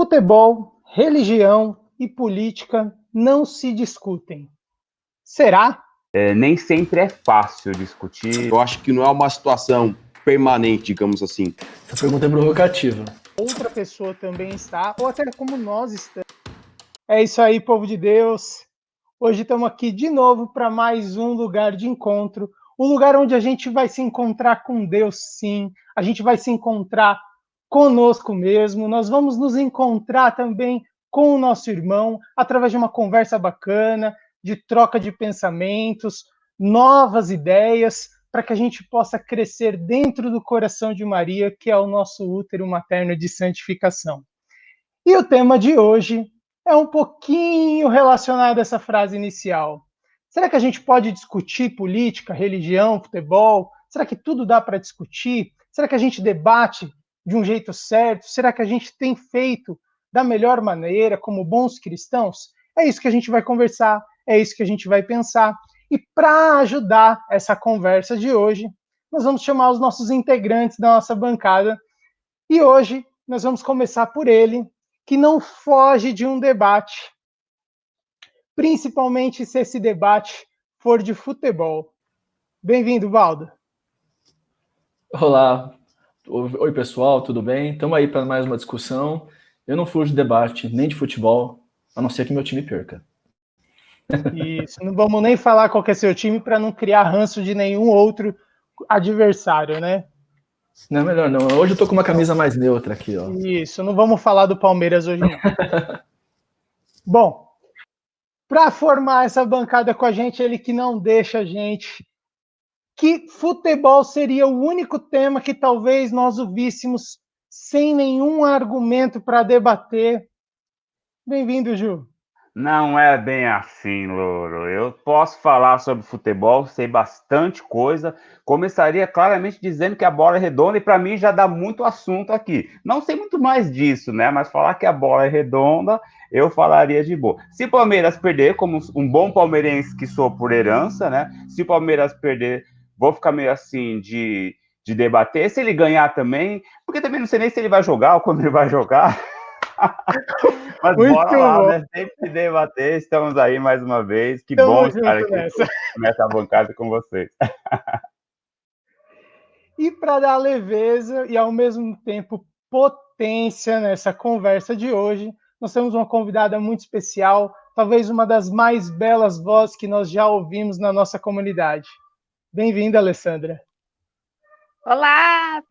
Futebol, religião e política não se discutem. Será? Nem sempre é fácil discutir. Eu acho que não é uma situação permanente, digamos assim. Essa pergunta é provocativa. Outra pessoa também está, ou até como nós estamos. É isso aí, povo de Deus. Hoje estamos aqui de novo para mais um lugar de encontro. Um lugar onde a gente vai se encontrar com Deus, sim. A gente vai se encontrar conosco mesmo. Nós vamos nos encontrar também com o nosso irmão, através de uma conversa bacana, de troca de pensamentos, novas ideias, para que a gente possa crescer dentro do coração de Maria, que é o nosso útero materno de santificação. E o tema de hoje é um pouquinho relacionado a essa frase inicial. Será que a gente pode discutir política, religião, futebol? Será que tudo dá para discutir? Será que a gente debate de um jeito certo? Será que a gente tem feito da melhor maneira, como bons cristãos? É isso que a gente vai conversar, é isso que a gente vai pensar. E para ajudar essa conversa de hoje, nós vamos chamar os nossos integrantes da nossa bancada. E hoje nós vamos começar por ele, que não foge de um debate, principalmente se esse debate for de futebol. Bem-vindo, Valdo. Olá, oi pessoal, tudo bem? Estamos aí para mais uma discussão. Eu não fujo de debate, nem de futebol, a não ser que meu time perca. Isso, não vamos nem falar qual que é seu time para não criar ranço de nenhum outro adversário, né? Não, melhor não. Hoje eu tô com uma camisa mais neutra aqui, ó. Isso, não vamos falar do Palmeiras hoje, não. Bom, para formar essa bancada com a gente, ele que não deixa a gente, que futebol seria o único tema que talvez nós o víssemos sem nenhum argumento para debater. Bem-vindo, Ju. Não é bem assim, Louro. Eu posso falar sobre futebol, sei bastante coisa. Começaria claramente dizendo que a bola é redonda e para mim já dá muito assunto aqui. Não sei muito mais disso, né? Mas falar que a bola é redonda, eu falaria de boa. Se o Palmeiras perder, como um bom palmeirense que sou por herança, né? Se o Palmeiras perder, vou ficar meio assim de debater. Se ele ganhar também, porque também não sei nem se ele vai jogar ou quando ele vai jogar. Mas muito bora lá, bom. né? Sempre debater, estamos aí mais uma vez. Que Tamo bom junto estar aqui nessa. nessa bancada com vocês. E para dar leveza e ao mesmo tempo potência nessa conversa de hoje, nós temos uma convidada muito especial, talvez uma das mais belas vozes que nós já ouvimos na nossa comunidade. Bem-vinda, Alessandra. Olá,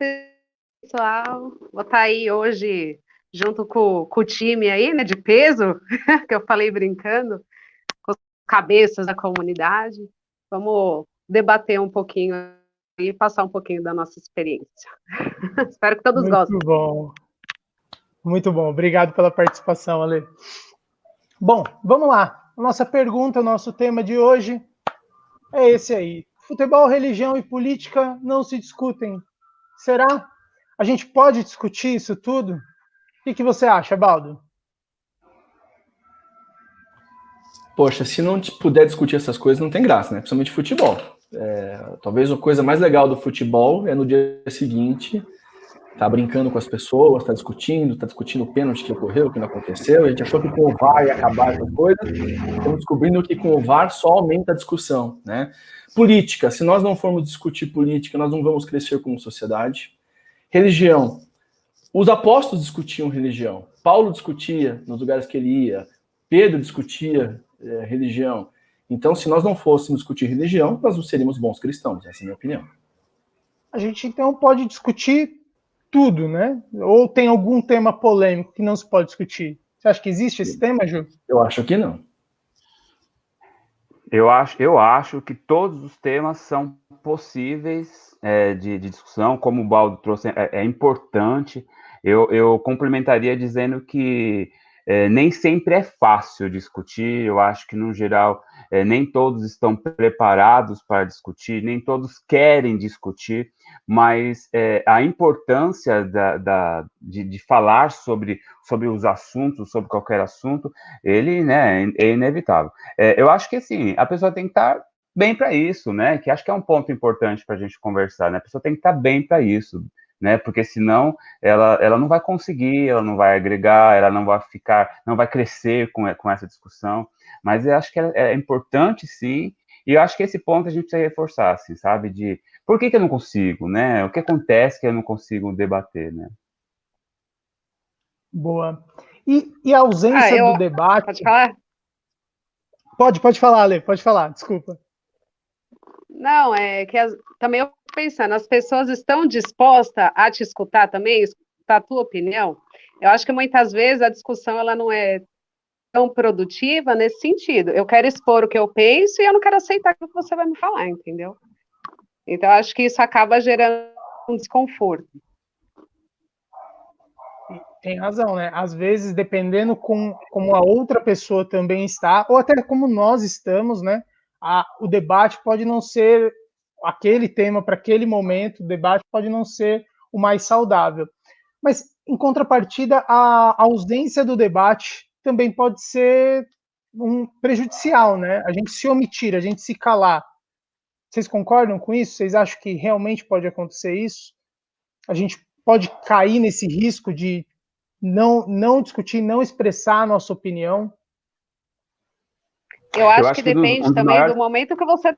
pessoal. Vou estar aí hoje junto com o time aí, né, de peso, que eu falei brincando, com os cabeças da comunidade. Vamos debater um pouquinho e passar um pouquinho da nossa experiência. Espero que todos gostem. Muito bom. Muito bom. Obrigado pela participação, Ale. Bom, vamos lá. A nossa pergunta, o nosso tema de hoje é esse aí. Futebol, religião e política não se discutem. Será? A gente pode discutir isso tudo? O que você acha, Baldo? Poxa, se não puder discutir essas coisas, não tem graça, né? Principalmente futebol. Talvez a coisa mais legal do futebol é no dia seguinte tá brincando com as pessoas, tá discutindo o pênalti que ocorreu, o que não aconteceu. A gente achou que com o VAR ia acabar essas coisas. Estamos descobrindo que com o VAR só aumenta a discussão, né? Política, se nós não formos discutir política, nós não vamos crescer como sociedade. Religião, os apóstolos discutiam religião. Paulo discutia nos lugares que ele ia. Pedro discutia religião. Então, se nós não fôssemos discutir religião, nós não seríamos bons cristãos. Essa é a minha opinião. A gente, então, pode discutir tudo, né? Ou tem algum tema polêmico que não se pode discutir? Você acha que existe esse tema, Ju? Eu acho que não. Eu acho que todos os temas são possíveis de discussão, como o Baldo trouxe, é importante. Eu complementaria dizendo que nem sempre é fácil discutir. Eu acho que, no geral, nem todos estão preparados para discutir, nem todos querem discutir, mas a importância de falar sobre os assuntos, sobre qualquer assunto, ele, né, é inevitável. Eu acho que, assim, a pessoa tem que estar bem para isso, né? Que acho que é um ponto importante para a gente conversar, né? A pessoa tem que estar bem para isso. né? Porque senão ela não vai conseguir, ela não vai agregar, ela não vai crescer com essa discussão. Mas eu acho que é importante, sim, e eu acho que esse ponto a gente precisa reforçar, assim, sabe? De por que eu não consigo, né? O que acontece que eu não consigo debater, né? Boa. E a ausência do debate. Pode falar? Pode falar, Ale, pode falar, desculpa. Não, é que também eu fico pensando, as pessoas estão dispostas a te escutar também, escutar a tua opinião? Eu acho que muitas vezes a discussão ela não é tão produtiva nesse sentido. Eu quero expor o que eu penso e eu não quero aceitar o que você vai me falar, entendeu? Então, eu acho que isso acaba gerando um desconforto. Tem razão, né? Às vezes, dependendo como a outra pessoa também está, ou até como nós estamos, né? O debate pode não ser aquele tema para aquele momento, o debate pode não ser o mais saudável. Mas, em contrapartida, a ausência do debate também pode ser prejudicial, né? A gente se omitir, a gente se calar. Vocês concordam com isso? Vocês acham que realmente pode acontecer isso? A gente pode cair nesse risco de não discutir, não expressar a nossa opinião? Eu acho que depende também do momento que você...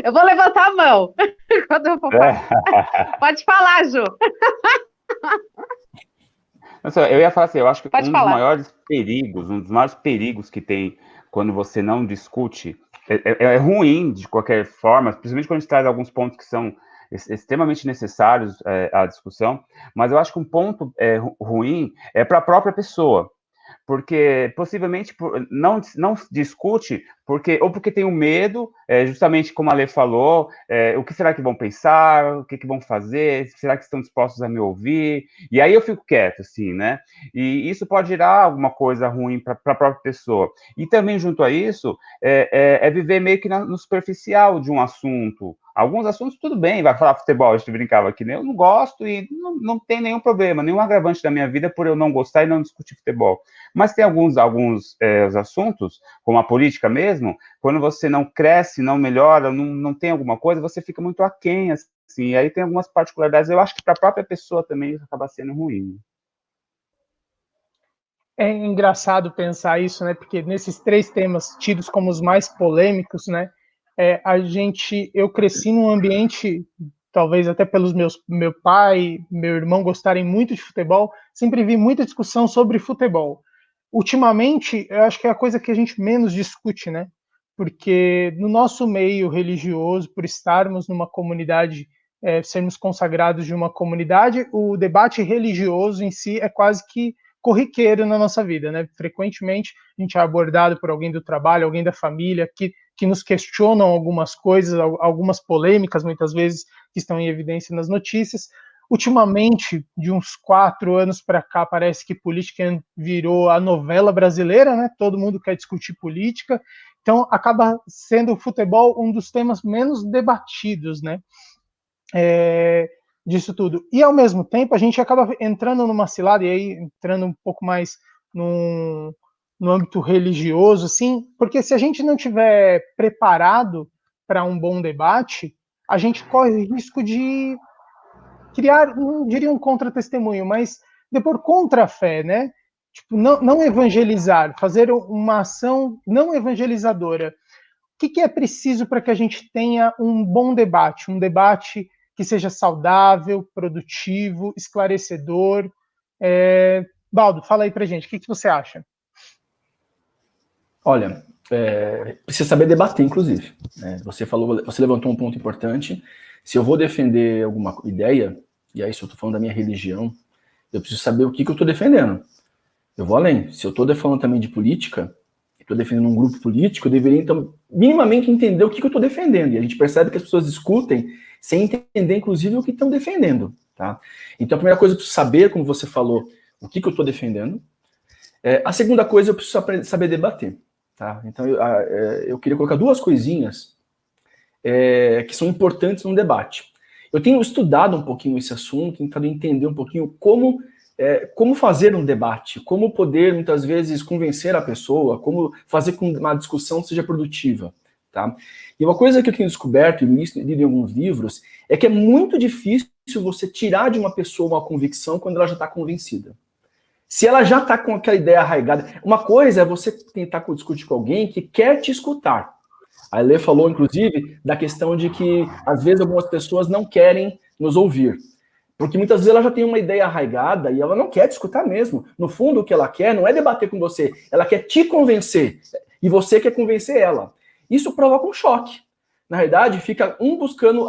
Eu vou levantar a mão quando eu for falar. Pode falar, Ju. Eu ia falar assim, eu acho que Pode um falar. dos maiores perigos que tem quando você não discute, é ruim de qualquer forma, principalmente quando a gente traz alguns pontos que são extremamente necessários à discussão, mas eu acho que um ponto ruim é para a própria pessoa, porque possivelmente não discute porque tem um medo, justamente como a Lê falou, o que será que vão pensar, o que vão fazer, será que estão dispostos a me ouvir? E aí eu fico quieto, assim, né? E isso pode gerar alguma coisa ruim para a própria pessoa. E também, junto a isso, viver meio que no superficial de um assunto. Alguns assuntos, tudo bem, vai falar futebol, a gente brincava aqui, né? Eu não gosto e não tem nenhum problema, nenhum agravante da minha vida por eu não gostar e não discutir futebol. Mas tem alguns assuntos, como a política mesmo, quando você não cresce, não melhora, não tem alguma coisa, você fica muito aquém, assim, e aí tem algumas particularidades, eu acho que para a própria pessoa também isso acaba sendo ruim. É engraçado pensar isso, né? Porque nesses três temas tidos como os mais polêmicos, né? Eu cresci num ambiente, talvez até pelos meu pai, meu irmão gostarem muito de futebol, sempre vi muita discussão sobre futebol. Ultimamente, eu acho que é a coisa que a gente menos discute, né? Porque no nosso meio religioso, por estarmos numa comunidade, sermos consagrados de uma comunidade, o debate religioso em si é quase que corriqueiro na nossa vida, né? Frequentemente a gente é abordado por alguém do trabalho, alguém da família, que nos questionam algumas coisas, algumas polêmicas, muitas vezes, que estão em evidência nas notícias. Ultimamente, de uns 4 anos para cá, parece que política virou a novela brasileira, né? Todo mundo quer discutir política, então acaba sendo o futebol um dos temas menos debatidos, né? Disso tudo. E, ao mesmo tempo, a gente acaba entrando numa cilada, e aí entrando um pouco mais no âmbito religioso, assim, porque se a gente não tiver preparado para um bom debate, a gente corre o risco de criar, não diria um contra-testemunho, mas depor contra a fé, né? Tipo, não evangelizar, fazer uma ação não evangelizadora. O que é preciso para que a gente tenha um bom debate? Um debate que seja saudável, produtivo, esclarecedor. Baldo, fala aí pra gente, o que você acha? Olha, precisa saber debater, inclusive. Você levantou um ponto importante. Se eu vou defender alguma ideia, e aí se eu estou falando da minha religião, eu preciso saber o que eu estou defendendo. Eu vou além. Se eu estou falando também de política, estou defendendo um grupo político, eu deveria, então, minimamente entender o que eu estou defendendo. E a gente percebe que as pessoas discutem sem entender, inclusive, o que estão defendendo. Tá? Então, a primeira coisa, eu preciso saber, como você falou, o que eu estou defendendo. A segunda coisa, eu preciso saber debater. Tá? Então, eu queria colocar duas coisinhas que são importantes no debate. Eu tenho estudado um pouquinho esse assunto, tentado entender um pouquinho como fazer um debate, como poder, muitas vezes, convencer a pessoa, como fazer com que uma discussão seja produtiva. tá? E uma coisa que eu tenho descoberto e lido em alguns livros é que é muito difícil você tirar de uma pessoa uma convicção quando ela já está convencida. Se ela já está com aquela ideia arraigada, uma coisa é você tentar discutir com alguém que quer te escutar. A Lê falou, inclusive, da questão de que, às vezes, algumas pessoas não querem nos ouvir. Porque muitas vezes ela já tem uma ideia arraigada e ela não quer te escutar mesmo. No fundo, o que ela quer não é debater com você, ela quer te convencer. E você quer convencer ela. Isso provoca um choque. Na verdade, fica um buscando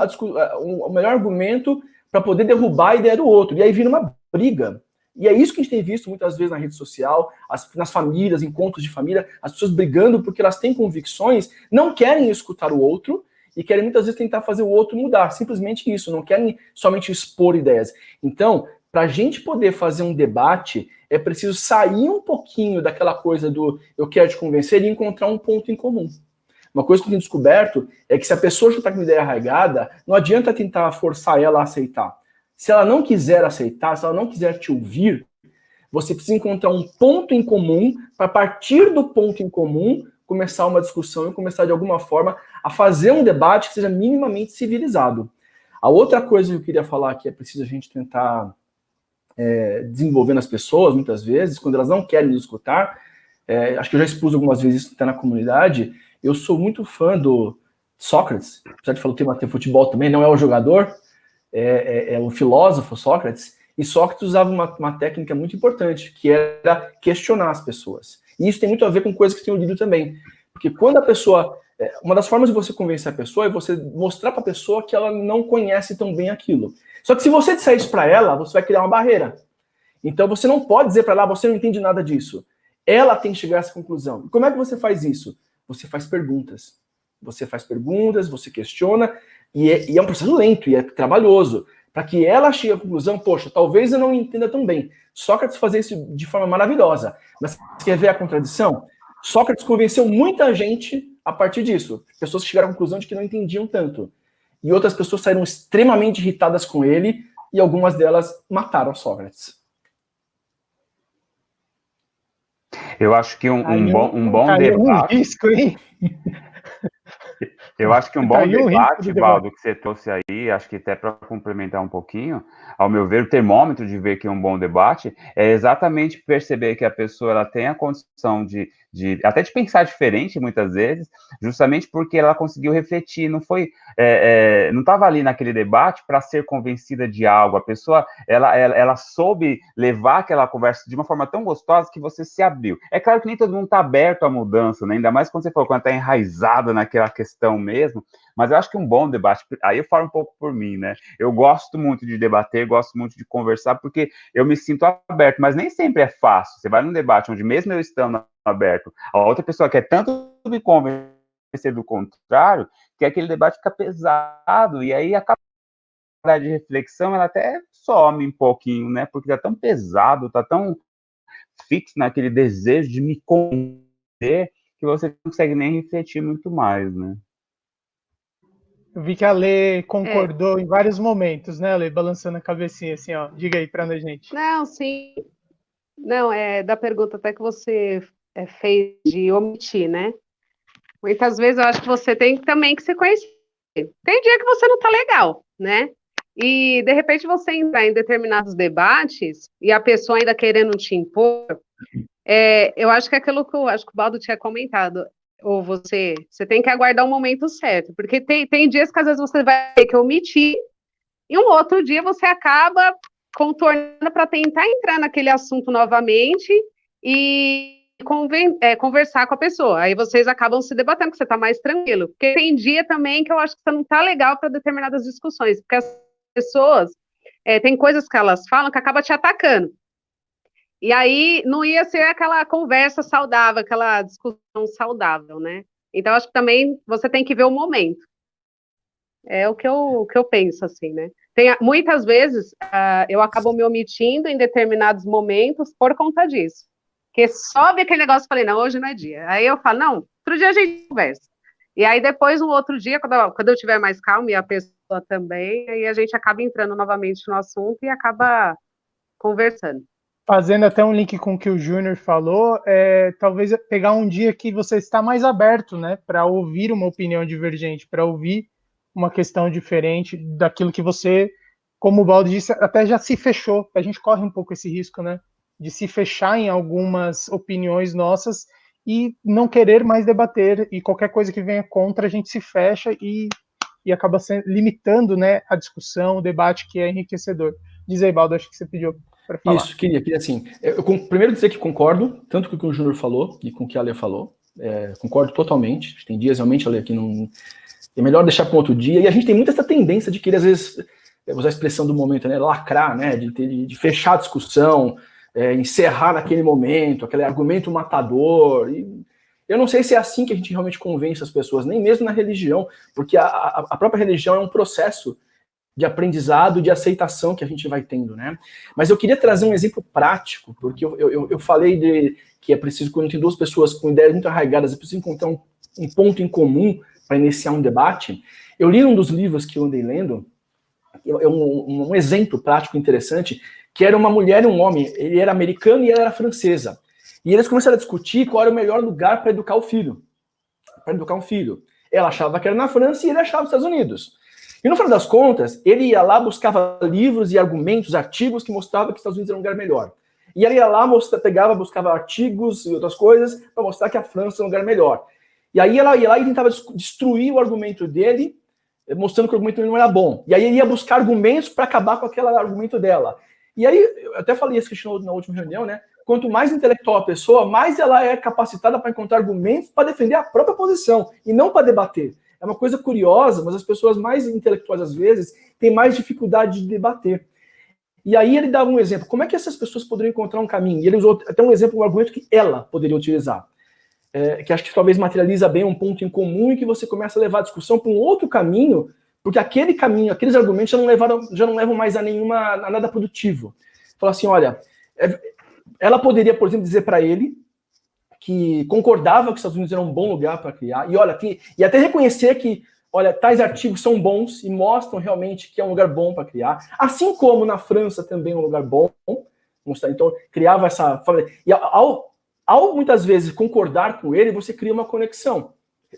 o melhor argumento para poder derrubar a ideia do outro. E aí vira uma briga. E é isso que a gente tem visto muitas vezes na rede social, nas famílias, encontros de família, as pessoas brigando porque elas têm convicções, não querem escutar o outro e querem muitas vezes tentar fazer o outro mudar. Simplesmente isso, não querem somente expor ideias. Então, para a gente poder fazer um debate, é preciso sair um pouquinho daquela coisa do eu quero te convencer e encontrar um ponto em comum. Uma coisa que eu tenho descoberto é que se a pessoa já está com uma ideia arraigada, não adianta tentar forçar ela a aceitar. Se ela não quiser aceitar, se ela não quiser te ouvir, você precisa encontrar um ponto em comum para, a partir do ponto em comum, começar uma discussão e começar, de alguma forma, a fazer um debate que seja minimamente civilizado. A outra coisa que eu queria falar que é preciso a gente tentar desenvolver nas pessoas, muitas vezes, quando elas não querem nos escutar, acho que eu já expus algumas vezes isso até na comunidade, eu sou muito fã do Sócrates, apesar de falar o tema de futebol também, não é o jogador, é o filósofo Sócrates, e Sócrates usava uma técnica muito importante, que era questionar as pessoas. E isso tem muito a ver com coisas que eu tenho lido também. Porque quando a pessoa... Uma das formas de você convencer a pessoa é você mostrar para a pessoa que ela não conhece tão bem aquilo. Só que se você disser isso para ela, você vai criar uma barreira. Então você não pode dizer para ela, você não entende nada disso. Ela tem que chegar a essa conclusão. E como é que você faz isso? Você faz perguntas. Você faz perguntas, você questiona, e é um processo lento, e é trabalhoso, para que ela chegue à conclusão, poxa, talvez eu não entenda tão bem. Sócrates fazia isso de forma maravilhosa. Mas você quer ver a contradição? Sócrates convenceu muita gente a partir disso. Pessoas que chegaram à conclusão de que não entendiam tanto. E outras pessoas saíram extremamente irritadas com ele, e algumas delas mataram Sócrates. Eu acho que um bom debate... risco, hein? Eu acho que um bom debate, Valdo, que você trouxe aí, acho que até para complementar um pouquinho, ao meu ver, o termômetro de ver que é um bom debate é exatamente perceber que a pessoa ela tem a condição até de pensar diferente muitas vezes, justamente porque ela conseguiu refletir, não foi, não estava ali naquele debate para ser convencida de algo, a pessoa ela soube levar aquela conversa de uma forma tão gostosa que você se abriu. É claro que nem todo mundo está aberto à mudança, né? Ainda mais quando você falou, quando está enraizado naquela questão mesmo, mas eu acho que um bom debate, aí eu falo um pouco por mim, né? Eu gosto muito de debater, gosto muito de conversar, porque eu me sinto aberto, mas nem sempre é fácil. Você vai num debate onde, mesmo eu estando aberto, a outra pessoa quer tanto me convencer do contrário, que aquele debate fica pesado, e aí a capacidade de reflexão, ela até some um pouquinho, né? Porque tá tão pesado, tá tão fixo naquele desejo de me convencer, que você não consegue nem refletir muito mais, né? Eu vi que a Lê concordou em vários momentos, né, Lê? Balançando a cabecinha assim, ó. Diga aí pra gente. Não, sim. Não, da pergunta até que você fez de omitir, né? Muitas vezes eu acho que você tem também que se conhecer. Tem dia que você não tá legal, né? E de repente você entrar em determinados debates e a pessoa ainda querendo te impor, eu acho que é aquilo que eu acho que o Baldo tinha comentado, ou você tem que aguardar o momento certo, porque tem dias que às vezes você vai ter que omitir, e um outro dia você acaba contornando para tentar entrar naquele assunto novamente e conversar com a pessoa. Aí vocês acabam se debatendo, que você está mais tranquilo. Porque tem dia também que eu acho que você não está legal para determinadas discussões, porque as pessoas tem coisas que elas falam que acaba te atacando. E aí não ia ser aquela conversa saudável, aquela discussão saudável, né? Então, acho que também você tem que ver o momento. É o que eu penso, assim, né? Muitas vezes eu acabo me omitindo em determinados momentos por conta disso. Porque sobe aquele negócio e falei, não, hoje não é dia. Aí eu falo, não, outro dia a gente conversa. E aí depois, um outro dia, quando eu tiver mais calmo, e a pessoa também, aí a gente acaba entrando novamente no assunto e acaba conversando. Fazendo até um link com o que o Júnior falou, talvez pegar um dia que você está mais aberto, né, para ouvir uma opinião divergente, para ouvir uma questão diferente daquilo que você, como o Baldo disse, até já se fechou. A gente corre um pouco esse risco, né, de se fechar em algumas opiniões nossas e não querer mais debater, e qualquer coisa que venha contra a gente se fecha e acaba limitando, né, a discussão, o debate que é enriquecedor. Diz aí, Baldo, acho que você pediu para falar. Isso, queria assim. Primeiro dizer que concordo, tanto com o que o Júnior falou e com o que a Ale falou. Concordo totalmente. Tem dias realmente, Ale, que não. É melhor deixar para um outro dia. E a gente tem muito essa tendência de querer, às vezes, usar a expressão do momento, né? Lacrar, né? De fechar a discussão, encerrar naquele momento, aquele argumento matador. E eu não sei se é assim que a gente realmente convence as pessoas, nem mesmo na religião, porque a própria religião é um processo de aprendizado, de aceitação que a gente vai tendo, né? Mas eu queria trazer um exemplo prático, porque eu falei de que é preciso, quando tem duas pessoas com ideias muito arraigadas, é preciso encontrar um ponto em comum para iniciar um debate. Eu li um dos livros que eu andei lendo, um exemplo prático interessante, que era uma mulher e um homem, ele era americano e ela era francesa. E eles começaram a discutir qual era o melhor lugar para educar o filho, para educar um filho. Ela achava que era na França e ele achava nos Estados Unidos. E no final das contas, ele ia lá, buscava livros e argumentos, artigos que mostravam que os Estados Unidos era um lugar melhor. E ele ia lá, buscava artigos e outras coisas para mostrar que a França era um lugar melhor. E aí ela ia lá e tentava destruir o argumento dele, mostrando que o argumento dele não era bom. E aí ele ia buscar argumentos para acabar com aquele argumento dela. E aí, eu até falei isso na última reunião, né? Quanto mais intelectual a pessoa, mais ela é capacitada para encontrar argumentos para defender a própria posição e não para debater. É uma coisa curiosa, mas as pessoas mais intelectuais, às vezes, têm mais dificuldade de debater. E aí ele dava um exemplo. Como é que essas pessoas poderiam encontrar um caminho? E ele usou até um exemplo, um argumento que ela poderia utilizar. Que acho que talvez materializa bem um ponto em comum e que você começa a levar a discussão para um outro caminho, porque aquele caminho, aqueles argumentos já não levam mais a nada produtivo. Fala assim, olha, ela poderia, por exemplo, dizer para ele que concordava que os Estados Unidos era um bom lugar para criar, e até reconhecer que, olha, tais artigos são bons e mostram realmente que é um lugar bom para criar, assim como na França também é um lugar bom, então criava essa... E ao muitas vezes concordar com ele, você cria uma conexão.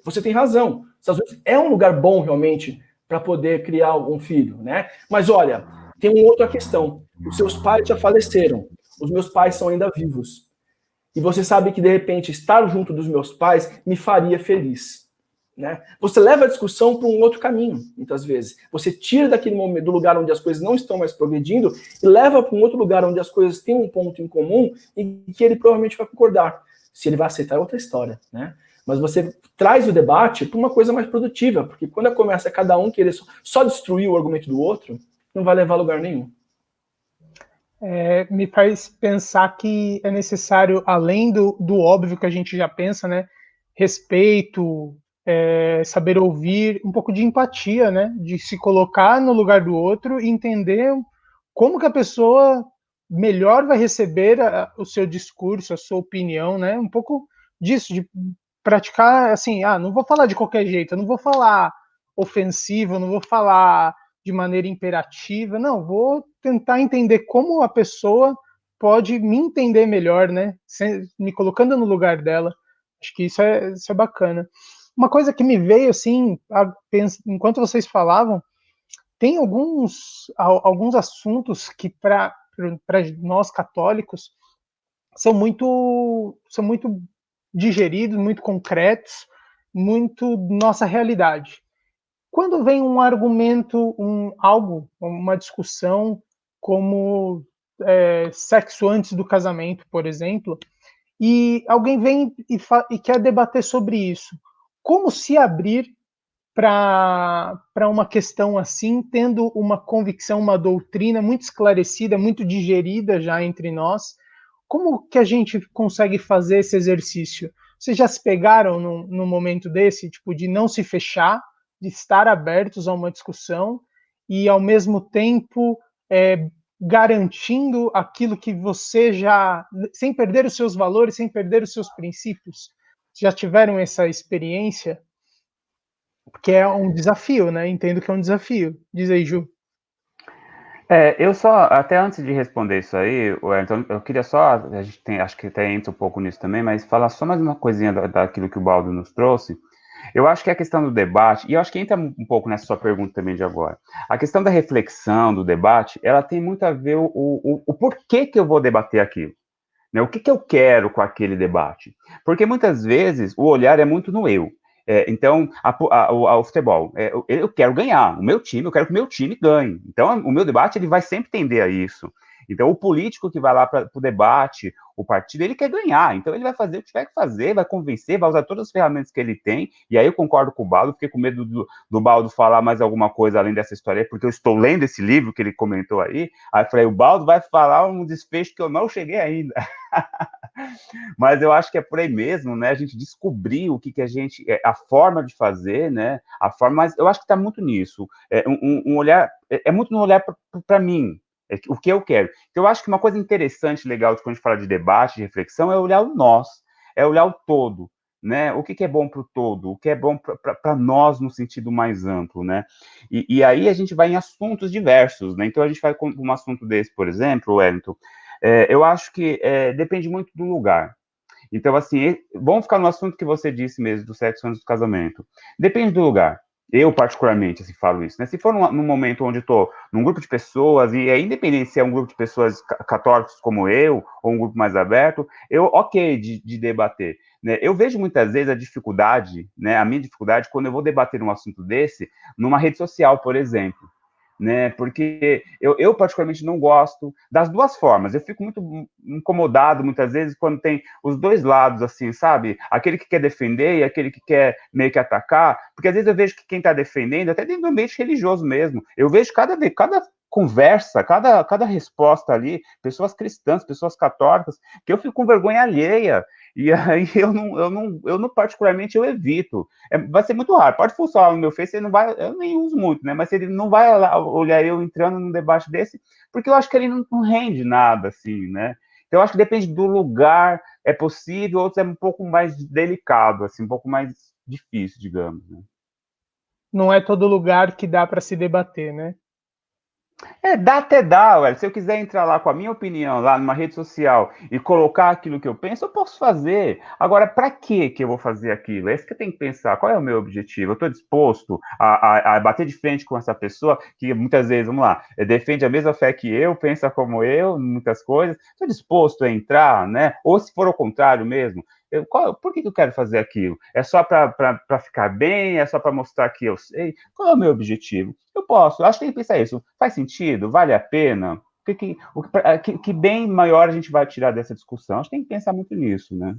Você tem razão, os Estados Unidos é um lugar bom realmente para poder criar um filho, né? Mas olha, tem uma outra questão, os seus pais já faleceram, os meus pais são ainda vivos. E você sabe que, de repente, estar junto dos meus pais me faria feliz. Né? Você leva a discussão para um outro caminho, muitas vezes. Você tira daquele momento, do lugar onde as coisas não estão mais progredindo e leva para um outro lugar onde as coisas têm um ponto em comum e que ele provavelmente vai concordar. Se ele vai aceitar é outra história. Né? Mas você traz o debate para uma coisa mais produtiva, porque quando começa cada um querer só destruir o argumento do outro, não vai levar a lugar nenhum. Me faz pensar que é necessário, além do óbvio que a gente já pensa, né? Respeito, saber ouvir, um pouco de empatia, né? De se colocar no lugar do outro e entender como que a pessoa melhor vai receber o seu discurso, a sua opinião, né? Um pouco disso, de praticar assim, não vou falar de qualquer jeito, eu não vou falar ofensivo, eu não vou falar de maneira imperativa, não, vou tentar entender como a pessoa pode me entender melhor, né? Me colocando no lugar dela. Acho que isso é bacana. Uma coisa que me veio assim, enquanto vocês falavam, tem alguns assuntos que para nós católicos são muito digeridos, muito concretos, muito nossa realidade. Quando vem um argumento, uma discussão como sexo antes do casamento, por exemplo, e alguém vem e quer debater sobre isso, como se abrir para uma questão assim, tendo uma convicção, uma doutrina muito esclarecida, muito digerida já entre nós? Como que a gente consegue fazer esse exercício? Vocês já se pegaram num momento desse, tipo, de não se fechar, de estar abertos a uma discussão e, ao mesmo tempo, garantindo aquilo que você já... sem perder os seus valores, sem perder os seus princípios? Já tiveram essa experiência? Porque é um desafio, né? Entendo que é um desafio. Diz aí, Ju. Eu só, até antes de responder isso aí, Wellington, eu queria só, a gente tem, acho que até entra um pouco nisso também, mas falar só mais uma coisinha daquilo que o Baldo nos trouxe. Eu acho que a questão do debate, e eu acho que entra um pouco nessa sua pergunta também de agora, a questão da reflexão, do debate, ela tem muito a ver o porquê que eu vou debater aquilo. Né? O que, que eu quero com aquele debate? Porque muitas vezes o olhar é muito no eu. Então, o futebol, eu quero ganhar, o meu time, eu quero que o meu time ganhe. Então, o meu debate ele vai sempre tender a isso. Então, o político que vai lá para o debate, o partido, ele quer ganhar. Então, ele vai fazer o que tiver que fazer, vai convencer, vai usar todas as ferramentas que ele tem. E aí eu concordo com o Baldo, fiquei com medo do Baldo falar mais alguma coisa além dessa história, porque eu estou lendo esse livro que ele comentou aí. Aí eu falei, o Baldo vai falar um desfecho que eu não cheguei ainda. Mas eu acho que é por aí mesmo, né? A gente descobrir o que a gente, a forma de fazer, né? A forma, mas eu acho que está muito nisso. Um olhar, muito no olhar para mim, o que eu quero. Então, eu acho que uma coisa interessante, legal, de quando a gente fala de debate, de reflexão, é olhar o nós, é olhar o todo, né? O que é bom para o todo, o que é bom para nós no sentido mais amplo, né? E aí a gente vai em assuntos diversos, né? Então, a gente vai com um assunto desse, por exemplo, Wellington, eu acho que depende muito do lugar. Então, assim, vamos ficar no assunto que você disse mesmo, dos 7 anos do casamento. Depende do lugar. Eu, particularmente, assim, falo isso, né? Se for num momento onde eu estou num grupo de pessoas, e é independente se é um grupo de pessoas católicos como eu, ou um grupo mais aberto, ok de debater. Né? Eu vejo muitas vezes a dificuldade, né? A minha dificuldade, quando eu vou debater um assunto desse, numa rede social, por exemplo. Né? Porque eu particularmente não gosto das duas formas. Eu fico muito incomodado muitas vezes quando tem os dois lados, assim, sabe? Aquele que quer defender e aquele que quer meio que atacar, porque às vezes eu vejo que quem está defendendo, até dentro do ambiente religioso mesmo, eu vejo cada conversa, cada resposta ali, pessoas cristãs, pessoas católicas, que eu fico com vergonha alheia. E aí eu não particularmente eu evito. Vai ser muito raro. Pode funcionar no meu Face, ele não vai, eu nem uso muito, né? Mas ele não vai olhar eu entrando num debate desse, porque eu acho que ele não rende nada, assim, né? Então eu acho que depende do lugar, é possível, outros é um pouco mais delicado, assim, um pouco mais difícil, digamos, né? Não é todo lugar que dá para se debater, né? Dá até dá, ué. Se eu quiser entrar lá com a minha opinião, lá numa rede social, e colocar aquilo que eu penso, eu posso fazer. Agora, para que eu vou fazer aquilo? É isso que eu tenho que pensar. Qual é o meu objetivo? Eu estou disposto a bater de frente com essa pessoa que muitas vezes, vamos lá, defende a mesma fé que eu, pensa como eu, muitas coisas. Estou disposto a entrar, né? Ou se for ao contrário mesmo. Por que eu quero fazer aquilo? É só para ficar bem? É só para mostrar que eu sei? Qual é o meu objetivo? Eu posso, acho que tem que pensar isso. Faz sentido? Vale a pena? Que bem maior a gente vai tirar dessa discussão? Acho que tem que pensar muito nisso, né?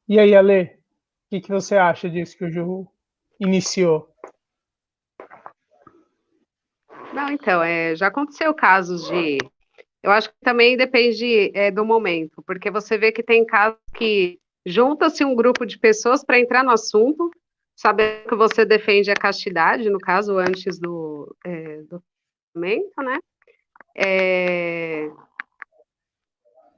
E aí, Ale, o que você acha disso que o Ju iniciou? Não, então, já aconteceu casos de. Eu acho que também depende do momento, porque você vê que tem casos que junta-se um grupo de pessoas para entrar no assunto, sabendo que você defende a castidade, no caso, antes do casamento, né?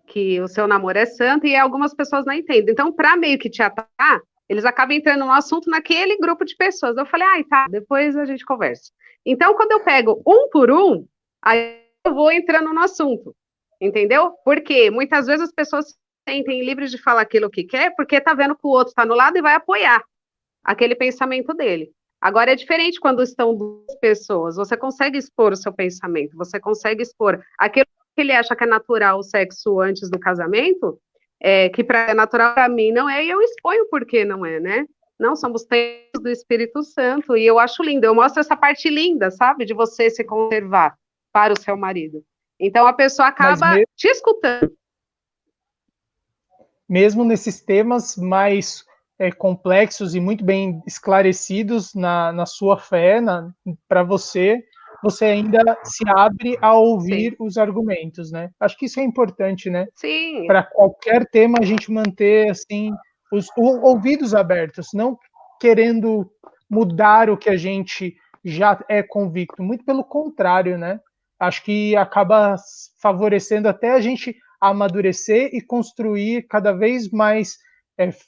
Que o seu namoro é santo e algumas pessoas não entendem. Então, para meio que te atacar, eles acabam entrando no assunto naquele grupo de pessoas. Eu falei, ai, tá, depois a gente conversa. Então, quando eu pego um por um, aí eu vou entrando no assunto, entendeu? Porque muitas vezes as pessoas se sentem livres de falar aquilo que quer, porque tá vendo que o outro está no lado e vai apoiar aquele pensamento dele. Agora é diferente quando estão duas pessoas, você consegue expor o seu pensamento, você consegue expor aquilo que ele acha que é natural o sexo antes do casamento, que é natural para mim não é, e eu exponho porque não é, né? Não, somos templos do Espírito Santo, e eu acho lindo, eu mostro essa parte linda, sabe, de você se conservar para o seu marido. Então a pessoa acaba te escutando. Mesmo nesses temas mais complexos e muito bem esclarecidos na sua fé, para você ainda se abre a ouvir Sim. os argumentos, né? Acho que isso é importante, né? Sim. Para qualquer tema a gente manter assim os ouvidos abertos, não querendo mudar o que a gente já é convicto, muito pelo contrário, né? Acho que acaba favorecendo até a gente amadurecer e construir cada vez mais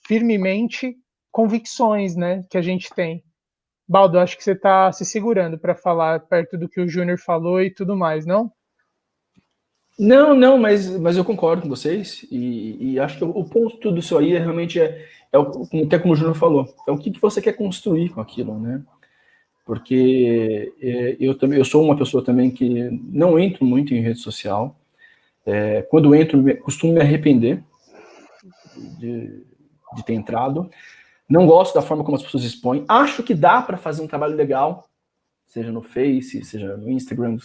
firmemente convicções, né, que a gente tem. Baldo, acho que você está se segurando para falar perto do que o Júnior falou e tudo mais, não? Não, mas eu concordo com vocês, e acho que o ponto do seu aí realmente até como o Júnior falou, é o que você quer construir com aquilo, né? Porque eu sou uma pessoa também que não entro muito em rede social. Quando entro, costumo me arrepender de ter entrado. Não gosto da forma como as pessoas expõem. Acho que dá para fazer um trabalho legal, seja no Face, seja no Instagram,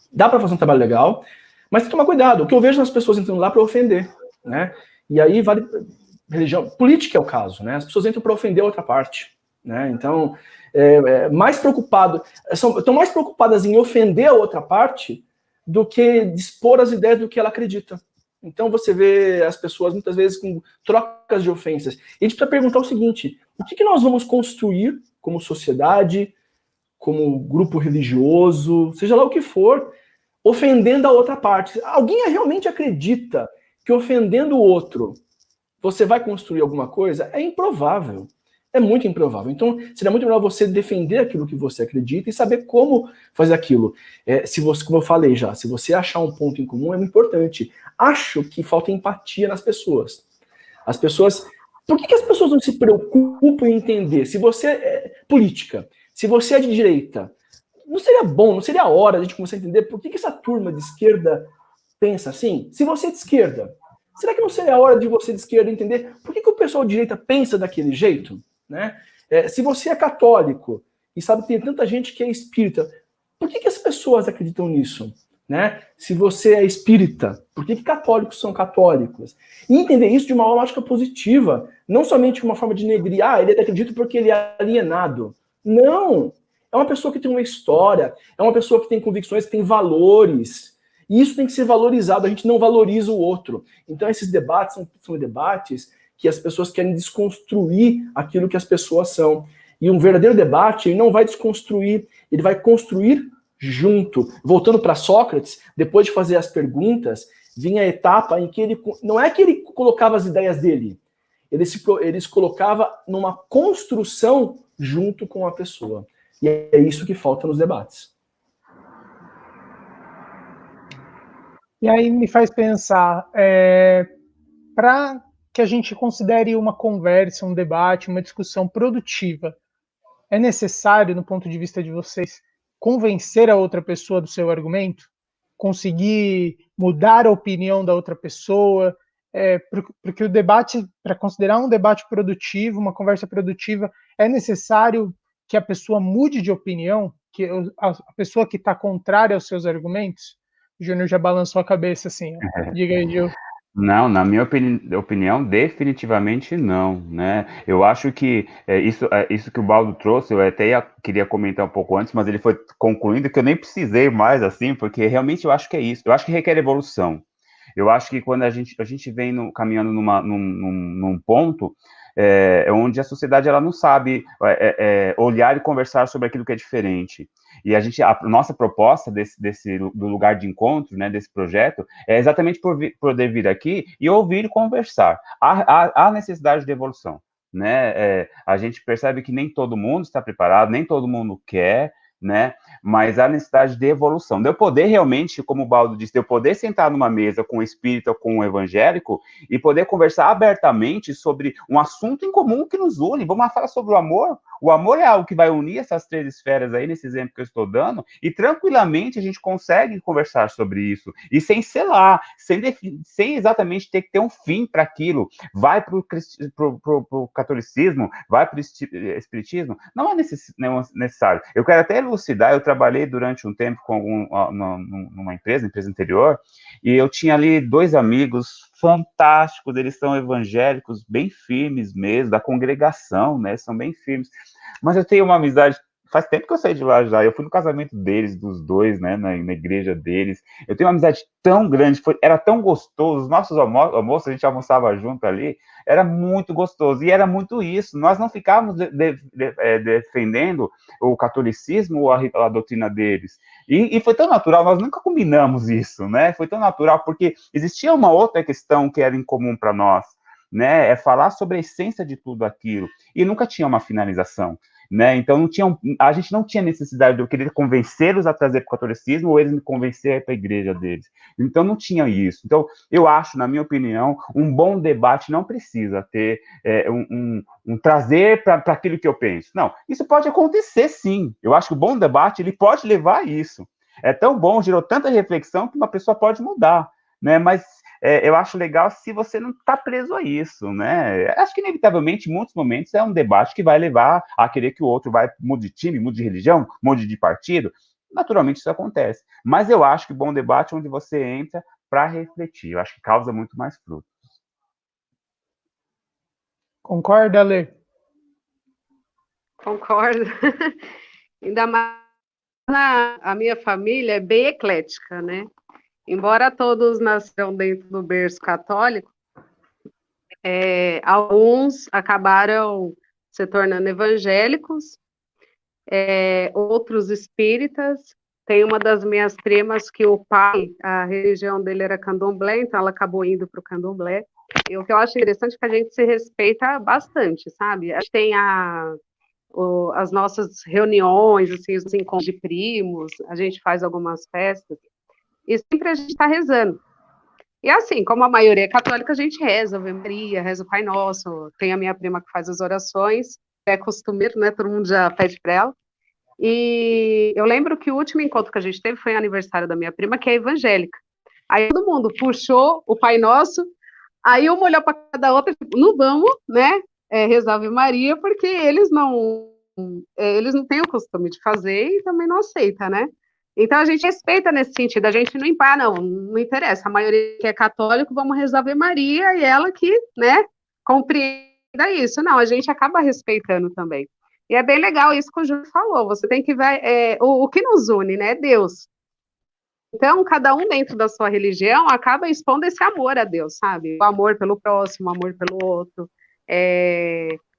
dá para fazer um trabalho legal, mas tem que tomar cuidado. O que eu vejo nas pessoas entrando lá para ofender, né? E aí vale religião, política é o caso, né? As pessoas entram para ofender a outra parte, né? Então, estão mais preocupadas em ofender a outra parte do que dispor as ideias do que ela acredita. Então você vê as pessoas muitas vezes com trocas de ofensas. E a gente precisa perguntar o seguinte: o que nós vamos construir como sociedade, como grupo religioso, seja lá o que for, ofendendo a outra parte? Alguém realmente acredita que ofendendo o outro você vai construir alguma coisa? É improvável. É muito improvável. Então, seria muito melhor você defender aquilo que você acredita e saber como fazer aquilo. Se você, como eu falei já, se você achar um ponto em comum, é muito importante. Acho que falta empatia nas pessoas. As pessoas... Por que as pessoas não se preocupam em entender? Se você é política, se você é de direita, não seria bom, não seria a hora de a gente começar a entender por que essa turma de esquerda pensa assim? Se você é de esquerda, será que não seria a hora de você de esquerda entender por que o pessoal de direita pensa daquele jeito? Né? Se você é católico e sabe que tem tanta gente que é espírita, por que as pessoas acreditam nisso? Né? Se você é espírita, por que católicos são católicos? E entender isso de uma lógica positiva, não somente uma forma de negrir, ele acredita porque ele é alienado. Não! É uma pessoa que tem uma história, é uma pessoa que tem convicções, que tem valores. E isso tem que ser valorizado, a gente não valoriza o outro. Então esses debates são debates que as pessoas querem desconstruir aquilo que as pessoas são. E um verdadeiro debate, ele não vai desconstruir, ele vai construir junto. Voltando para Sócrates, depois de fazer as perguntas, vinha a etapa em que ele, não é que ele colocava as ideias dele, ele se colocava numa construção junto com a pessoa. E é isso que falta nos debates. E aí me faz pensar, para que a gente considere uma conversa, um debate, uma discussão produtiva, é necessário, no ponto de vista de vocês, convencer a outra pessoa do seu argumento? Conseguir mudar a opinião da outra pessoa? Porque o debate, para considerar um debate produtivo, uma conversa produtiva, é necessário que a pessoa mude de opinião, que a pessoa que está contrária aos seus argumentos? O Júnior já balançou a cabeça assim. Diga aí, Gil. Não, na minha opinião, definitivamente não, né? Eu acho que isso que o Baldo trouxe, eu até queria comentar um pouco antes, mas ele foi concluindo que eu nem precisei mais, assim, porque realmente eu acho que é isso. Eu acho que requer evolução. Eu acho que quando a gente vem caminhando num ponto onde a sociedade ela não sabe olhar e conversar sobre aquilo que é diferente. E a nossa proposta do lugar de encontro, né, desse projeto, é exatamente poder vir aqui e ouvir e conversar. Há necessidade de evolução. Né? A gente percebe que nem todo mundo está preparado, nem todo mundo quer, né? Mas há necessidade de evolução, de eu poder realmente, como o Baldo disse, de eu poder sentar numa mesa com o espírita ou com o evangélico e poder conversar abertamente sobre um assunto em comum que nos une. Vamos falar sobre o amor. O amor é algo que vai unir essas três esferas aí, nesse exemplo que eu estou dando, e tranquilamente a gente consegue conversar sobre isso, e sem selar, sem exatamente ter que ter um fim para aquilo. Vai para o catolicismo, vai para o espiritismo, não é necessário. Eu quero até elucidar, eu trabalhei durante um tempo numa empresa anterior, e eu tinha ali 2 amigos fantásticos, eles são evangélicos, bem firmes mesmo, da congregação, né, são bem firmes, mas eu tenho uma amizade, faz tempo que eu saí de lá já, eu fui no casamento deles, dos dois, né, na igreja deles, eu tenho uma amizade tão grande, era tão gostoso, os nossos almoços, a gente almoçava junto ali, era muito gostoso, e era muito isso, nós não ficávamos defendendo o catolicismo ou a doutrina deles, e foi tão natural, nós nunca combinamos isso, né, foi tão natural, porque existia uma outra questão que era em comum para nós, né, falar sobre a essência de tudo aquilo, e nunca tinha uma finalização. né? Então a gente não tinha necessidade de eu querer convencê-los a trazer para o catolicismo ou eles me convencerem para a igreja deles. Então não tinha isso. Então eu acho, na minha opinião, um bom debate não precisa ter trazer para aquilo que eu penso. Não, isso pode acontecer sim. Eu acho que o bom debate ele pode levar a isso. É tão bom, gerou tanta reflexão que uma pessoa pode mudar, né? Mas eu acho legal se você não está preso a isso, né? Acho que, inevitavelmente, em muitos momentos, é um debate que vai levar a querer que o outro mude de time, mude de religião, mude de partido. Naturalmente, isso acontece. Mas eu acho que bom debate é onde você entra para refletir. Eu acho que causa muito mais frutos. Concorda, Lê? Concordo. Ainda mais a minha família é bem eclética, né? Embora todos nasceram dentro do berço católico, alguns acabaram se tornando evangélicos, outros espíritas. Tem uma das minhas primas que o pai, a religião dele era candomblé, então ela acabou indo para o candomblé. E o que eu acho interessante é que a gente se respeita bastante, sabe? A gente tem as nossas reuniões, assim, os encontros de primos, a gente faz algumas festas, e sempre a gente está rezando. E assim, como a maioria é católica, a gente reza Ave Maria, reza o Pai Nosso, tem a minha prima que faz as orações, é costumeiro, né, todo mundo já pede para ela. E eu lembro que o último encontro que a gente teve foi o aniversário da minha prima, que é evangélica. Aí todo mundo puxou o Pai Nosso, aí uma olhou para cada outra, tipo, não vamos, né, rezar Ave Maria, porque eles não têm o costume de fazer e também não aceita, né? Então a gente respeita nesse sentido, a gente não empara, não interessa, a maioria que é católico, vamos rezar Ave Maria e ela que, né, compreenda isso. Não, a gente acaba respeitando também. E é bem legal isso que o Júlio falou, você tem que ver, o que nos une, né, Deus. Então, cada um dentro da sua religião acaba expondo esse amor a Deus, sabe? O amor pelo próximo, o amor pelo outro,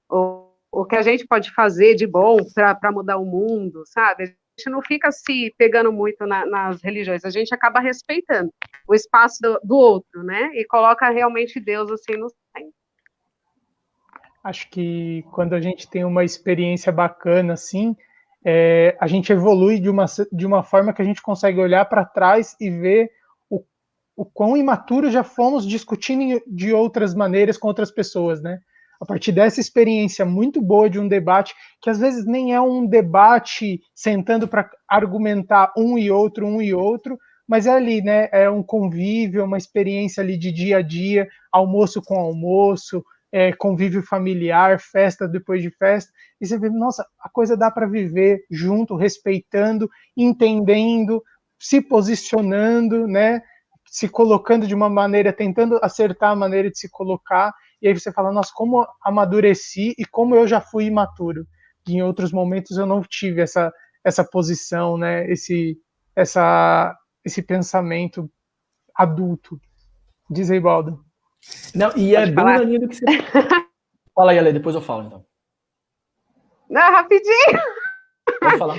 o que a gente pode fazer de bom para mudar o mundo, sabe? A gente não fica se pegando muito nas religiões, a gente acaba respeitando o espaço do outro, né? E coloca realmente Deus assim no centro. Acho que quando a gente tem uma experiência bacana assim, a gente evolui de uma forma que a gente consegue olhar para trás e ver o quão imaturo já fomos discutindo de outras maneiras com outras pessoas, né? A partir dessa experiência muito boa de um debate, que às vezes nem é um debate sentando para argumentar um e outro, mas é ali, né? É um convívio, uma experiência ali de dia a dia, almoço com almoço, convívio familiar, festa depois de festa, e você vê, nossa, a coisa dá para viver junto, respeitando, entendendo, se posicionando, né? Se colocando de uma maneira, tentando acertar a maneira de se colocar, e aí você fala, nossa, como amadureci e como eu já fui imaturo. E em outros momentos eu não tive essa posição, né? Esse pensamento adulto. Diz aí, Baldo. Não, e é bem na linha do que você... Fala aí, Ale, depois eu falo, então. Não, rapidinho. Pode falar.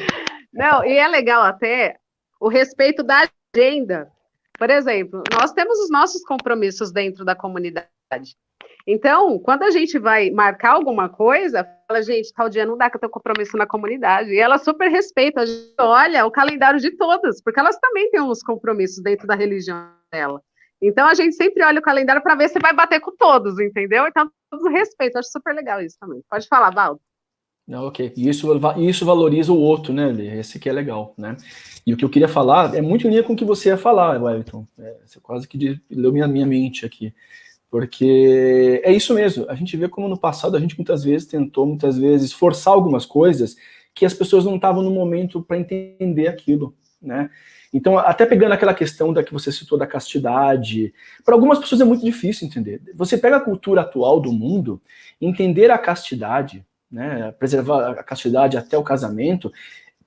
Não, e é legal até o respeito da agenda. Por exemplo, nós temos os nossos compromissos dentro da comunidade. Então, quando a gente vai marcar alguma coisa, fala, gente, tal dia não dá que eu tenho compromisso na comunidade. E ela super respeita, a gente olha o calendário de todas, porque elas também têm uns compromissos dentro da religião dela. Então, a gente sempre olha o calendário para ver se vai bater com todos, entendeu? Então, todo respeito, eu acho super legal isso também. Pode falar, Valdo. Não, ok. E isso valoriza o outro, né, Lê? Esse que é legal, né? E o que eu queria falar é muito em linha com o que você ia falar, Wellington. Você quase que leu minha mente aqui. Porque é isso mesmo. A gente vê como no passado a gente muitas vezes tentou, forçar algumas coisas que as pessoas não estavam no momento para entender aquilo, né? Então, até pegando aquela questão da que você citou da castidade, para algumas pessoas é muito difícil entender. Você pega a cultura atual do mundo, entender a castidade, né, preservar a castidade até o casamento,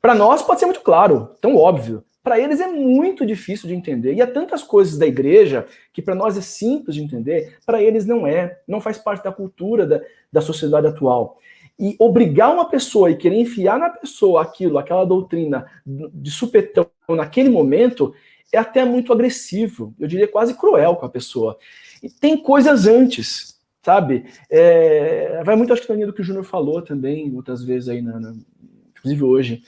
para nós pode ser muito claro, tão óbvio. Para eles é muito difícil de entender. E há tantas coisas da igreja que para nós é simples de entender, para eles não é. Não faz parte da cultura da sociedade atual. E obrigar uma pessoa e querer enfiar na pessoa aquela doutrina de supetão naquele momento, é até muito agressivo. Eu diria quase cruel com a pessoa. E tem coisas antes. sabe? Vai muito, acho que na linha do que o Júnior falou também, outras vezes aí, inclusive hoje.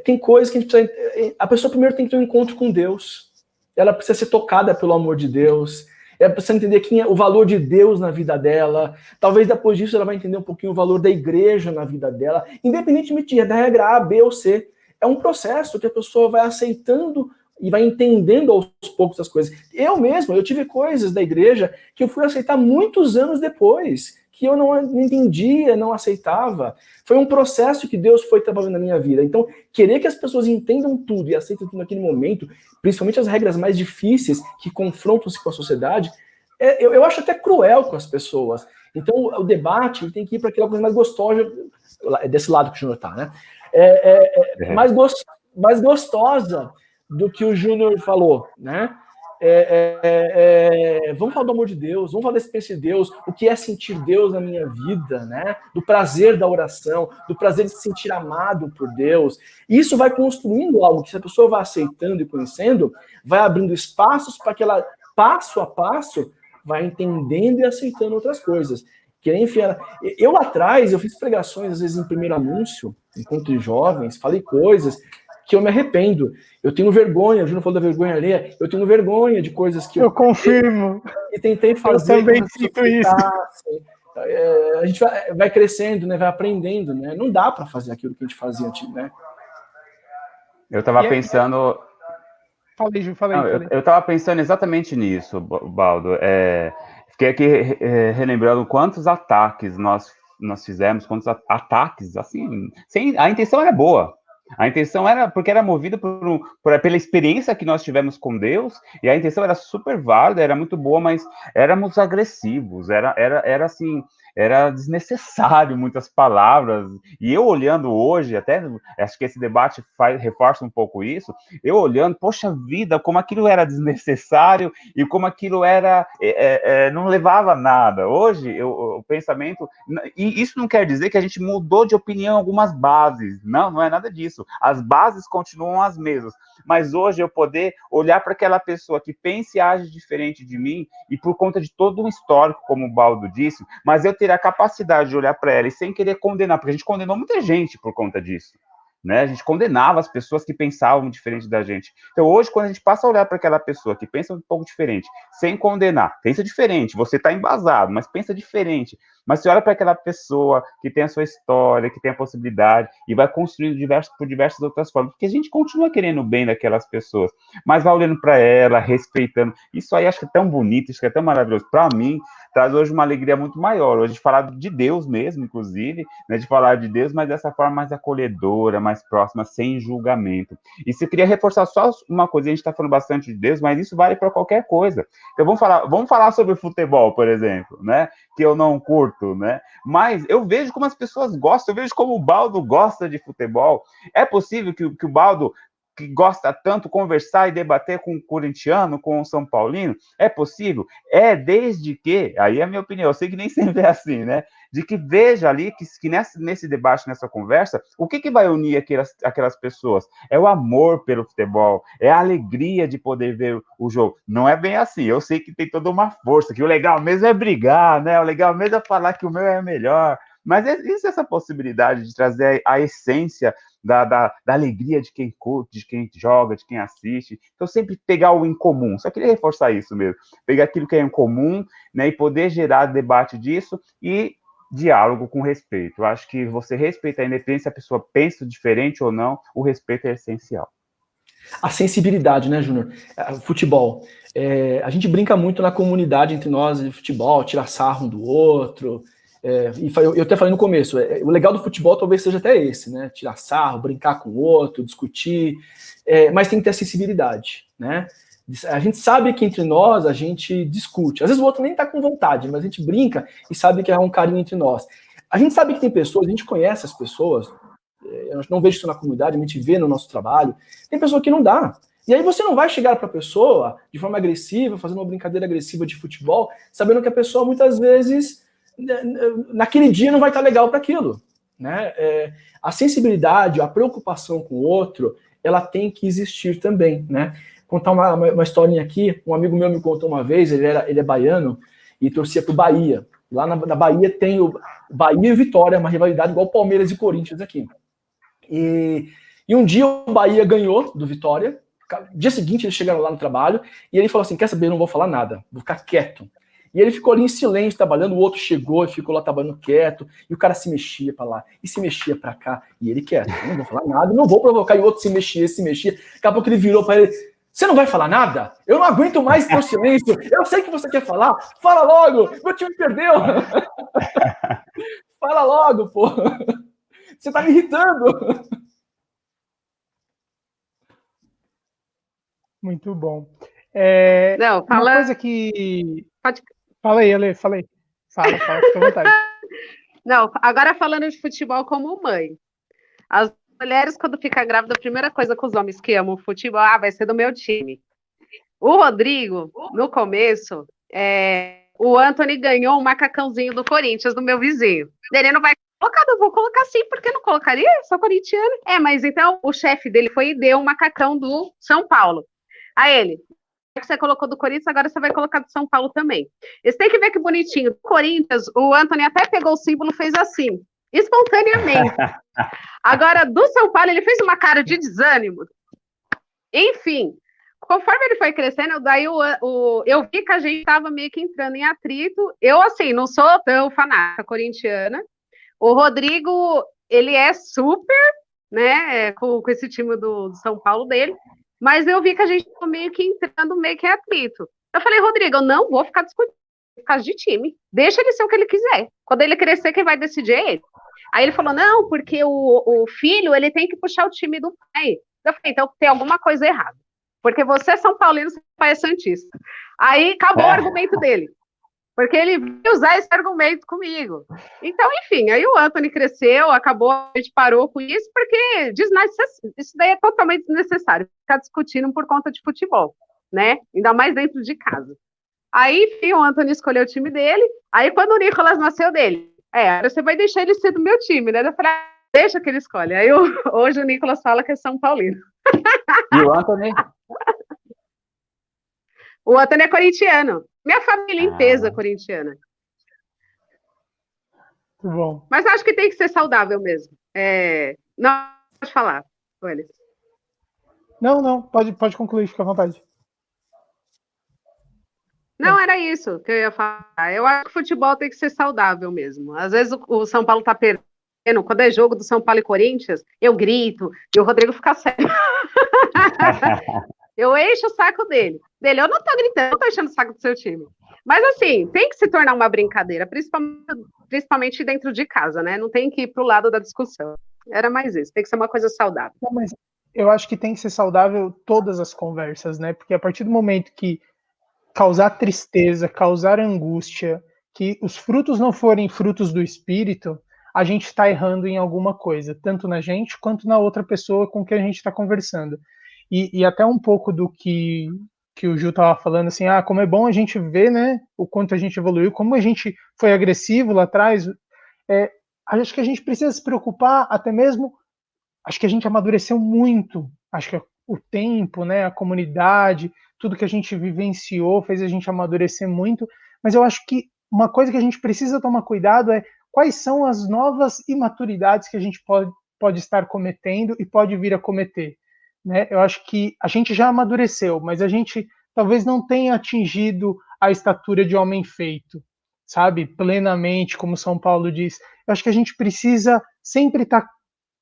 Tem coisas que a gente precisa... A pessoa primeiro tem que ter um encontro com Deus. Ela precisa ser tocada pelo amor de Deus. Ela precisa entender o valor de Deus na vida dela. Talvez depois disso ela vai entender um pouquinho o valor da igreja na vida dela, independentemente da regra A, B ou C. É um processo que a pessoa vai aceitando e vai entendendo aos poucos as coisas. Eu tive coisas da igreja que eu fui aceitar muitos anos depois, que eu não entendia, não aceitava. Foi um processo que Deus foi trabalhando na minha vida. Então, querer que as pessoas entendam tudo e aceitem tudo naquele momento, principalmente as regras mais difíceis que confrontam-se com a sociedade, eu acho até cruel com as pessoas. Então, o debate tem que ir para aquela coisa mais gostosa, desse lado que o Júnior está, né? Mais gostosa do que o Júnior falou, né? Vamos falar do amor de Deus, vamos falar da experiência de Deus, o que é sentir Deus na minha vida, né? Do prazer da oração, do prazer de se sentir amado por Deus. Isso vai construindo algo que, se a pessoa vai aceitando e conhecendo, vai abrindo espaços para que ela, passo a passo, vai entendendo e aceitando outras coisas. Eu lá atrás, eu fiz pregações, às vezes em primeiro anúncio, encontro de jovens, falei coisas que eu me arrependo. Eu tenho vergonha, o Júnior falou da vergonha alheia, eu tenho vergonha de coisas que eu confirmo. E tentei fazer. Eu também sinto isso. A gente vai crescendo, né? Vai aprendendo, né? Não dá para fazer aquilo que a gente fazia antes, né? Eu estava pensando... Falei. Eu estava pensando exatamente nisso, Baldo. Fiquei aqui relembrando quantos ataques nós fizemos, quantos ataques, assim, a intenção era boa. A intenção era, porque era movida pela experiência que nós tivemos com Deus, e a intenção era super válida, era muito boa, mas éramos agressivos, era assim, era desnecessário muitas palavras, e eu olhando hoje, até acho que esse debate reforça um pouco isso, eu olhando, poxa vida, como aquilo era desnecessário, e como aquilo era, não levava a nada. Hoje, o pensamento, e isso não quer dizer que a gente mudou de opinião algumas bases, não é nada disso, as bases continuam as mesmas, mas hoje eu poder olhar para aquela pessoa que pensa e age diferente de mim, e por conta de todo um histórico, como o Baldo disse, mas eu ter a capacidade de olhar para ela e sem querer condenar, porque a gente condenou muita gente por conta disso, né? A gente condenava as pessoas que pensavam diferente da gente. Então hoje, quando a gente passa a olhar para aquela pessoa que pensa um pouco diferente, sem condenar, pensa diferente, você está embasado, mas pensa diferente, mas você olha para aquela pessoa que tem a sua história, que tem a possibilidade, e vai construindo por diversas outras formas, porque a gente continua querendo o bem daquelas pessoas, mas vai olhando para ela, respeitando. Isso aí acho que é tão bonito, acho que é tão maravilhoso. Para mim, traz hoje uma alegria muito maior, hoje de falar de Deus mesmo, inclusive, né, de falar de Deus, mas dessa forma mais acolhedora, mais próxima, sem julgamento. E se eu queria reforçar só uma coisa, a gente está falando bastante de Deus, mas isso vale para qualquer coisa. Então vamos falar sobre futebol, por exemplo, né, que eu não curto, né, mas eu vejo como as pessoas gostam, eu vejo como o Baldo gosta de futebol. É possível que o Baldo, que gosta tanto conversar e debater com o corintiano, com o São Paulino, é possível? Desde que, aí é a minha opinião, eu sei que nem sempre é assim, né? De que veja ali que nesse debate, nessa conversa, o que vai unir aquelas pessoas? É o amor pelo futebol, é a alegria de poder ver o jogo. Não é bem assim, eu sei que tem toda uma força, que o legal mesmo é brigar, né? O legal mesmo é falar que o meu é melhor. Mas existe essa possibilidade de trazer a essência da alegria de quem curte, de quem joga, de quem assiste. Então, sempre pegar o em comum. Só queria reforçar isso mesmo. Pegar aquilo que é em comum, né, e poder gerar debate disso e diálogo com respeito. Eu acho que você respeitar a independência, se a pessoa pensa diferente ou não, o respeito é essencial. A sensibilidade, né, Júnior? Futebol. A gente brinca muito na comunidade entre nós de futebol, tira sarro um do outro. Eu até falei no começo, o legal do futebol talvez seja até esse, né? Tirar sarro, brincar com o outro, discutir, mas tem que ter a sensibilidade, né? A gente sabe que entre nós a gente discute. Às vezes o outro nem tá com vontade, mas a gente brinca e sabe que há um carinho entre nós. A gente sabe que tem pessoas, a gente conhece as pessoas, eu não vejo isso na comunidade, a gente vê no nosso trabalho, tem pessoa que não dá. E aí você não vai chegar para a pessoa de forma agressiva, fazendo uma brincadeira agressiva de futebol, sabendo que a pessoa muitas vezes naquele dia não vai estar legal para aquilo, né? A sensibilidade, a preocupação com o outro, ela tem que existir também, né? Contar uma historinha aqui, um amigo meu me contou uma vez, ele é baiano e torcia para o Bahia. Lá na Bahia tem o Bahia e Vitória, uma rivalidade igual Palmeiras e Corinthians aqui. E um dia o Bahia ganhou do Vitória. Dia seguinte eles chegaram lá no trabalho e ele falou assim, quer saber, eu não vou falar nada, vou ficar quieto. E ele ficou ali em silêncio trabalhando, o outro chegou e ficou lá trabalhando quieto, e o cara se mexia para lá, e se mexia para cá, e ele quieto, eu não vou falar nada, não vou provocar, e o outro se mexia. Daqui a pouco ele virou para ele, você não vai falar nada? Eu não aguento mais teu silêncio, eu sei que você quer falar, fala logo, meu time perdeu. Fala logo, pô, você tá me irritando. Muito bom. Não, uma coisa que... Pode... Fala aí, Ale, fala aí. Fala, fica à vontade. Não, agora falando de futebol como mãe. As mulheres, quando ficam grávidas, a primeira coisa que os homens que amam futebol, vai ser do meu time. O Rodrigo, no começo, o Antony ganhou um macacãozinho do Corinthians, do meu vizinho. Ele não vai colocar, eu vou colocar sim, porque não colocaria? Sou corintiano. Mas então o chefe dele foi e deu um macacão do São Paulo. A ele, que você colocou do Corinthians, agora você vai colocar do São Paulo também. Você tem que ver que bonitinho. Do Corinthians, o Antony até pegou o símbolo e fez assim, espontaneamente. Agora, do São Paulo, ele fez uma cara de desânimo. Enfim, conforme ele foi crescendo, daí eu vi que a gente estava meio que entrando em atrito. Eu, assim, não sou tão fanática corintiana. O Rodrigo, ele é super, né, com esse time do São Paulo dele, mas eu vi que a gente estava meio que entrando meio que em atrito. Eu falei, Rodrigo, eu não vou ficar discutindo por causa de time. Deixa ele ser o que ele quiser. Quando ele crescer, quem vai decidir é ele. Aí ele falou, não, porque o filho, ele tem que puxar o time do pai. Eu falei, então tem alguma coisa errada. Porque você é São Paulino, seu pai é santista. Aí acabou o argumento dele. Porque ele veio usar esse argumento comigo. Então, enfim, aí o Antony cresceu, acabou, a gente parou com isso, porque isso daí é totalmente desnecessário, ficar discutindo por conta de futebol, né? Ainda mais dentro de casa. Aí, enfim, o Antony escolheu o time dele, aí quando o Nicolas nasceu dele, agora você vai deixar ele ser do meu time, né? Eu falei, deixa que ele escolhe. Aí hoje o Nicolas fala que é São Paulino. E o Antony? O Antony é corintiano. Minha família em peso é corintiana. Muito bom. Mas acho que tem que ser saudável mesmo. Não, pode falar, Welles. Não, pode concluir, fica à vontade. Não, era isso que eu ia falar. Eu acho que o futebol tem que ser saudável mesmo. Às vezes o São Paulo tá perdendo. Quando é jogo do São Paulo e Corinthians, eu grito e o Rodrigo fica sério. Eu encho o saco dele. Eu não tô gritando, não tô enchendo o saco do seu time. Mas assim, tem que se tornar uma brincadeira, principalmente dentro de casa, né? Não tem que ir pro lado da discussão. Era mais isso, tem que ser uma coisa saudável. Não, mas eu acho que tem que ser saudável todas as conversas, né? Porque a partir do momento que causar tristeza, causar angústia, que os frutos não forem frutos do espírito, a gente está errando em alguma coisa, tanto na gente quanto na outra pessoa com quem a gente está conversando. E até um pouco do que o Ju estava falando, assim, como é bom a gente ver, né, o quanto a gente evoluiu, como a gente foi agressivo lá atrás. Acho que a gente precisa se preocupar até mesmo, acho que a gente amadureceu muito, acho que o tempo, né, a comunidade, tudo que a gente vivenciou fez a gente amadurecer muito, mas eu acho que uma coisa que a gente precisa tomar cuidado é quais são as novas imaturidades que a gente pode estar cometendo e pode vir a cometer. Né? Eu acho que a gente já amadureceu, mas a gente talvez não tenha atingido a estatura de homem feito, sabe? Plenamente, como São Paulo diz. Eu acho que a gente precisa sempre estar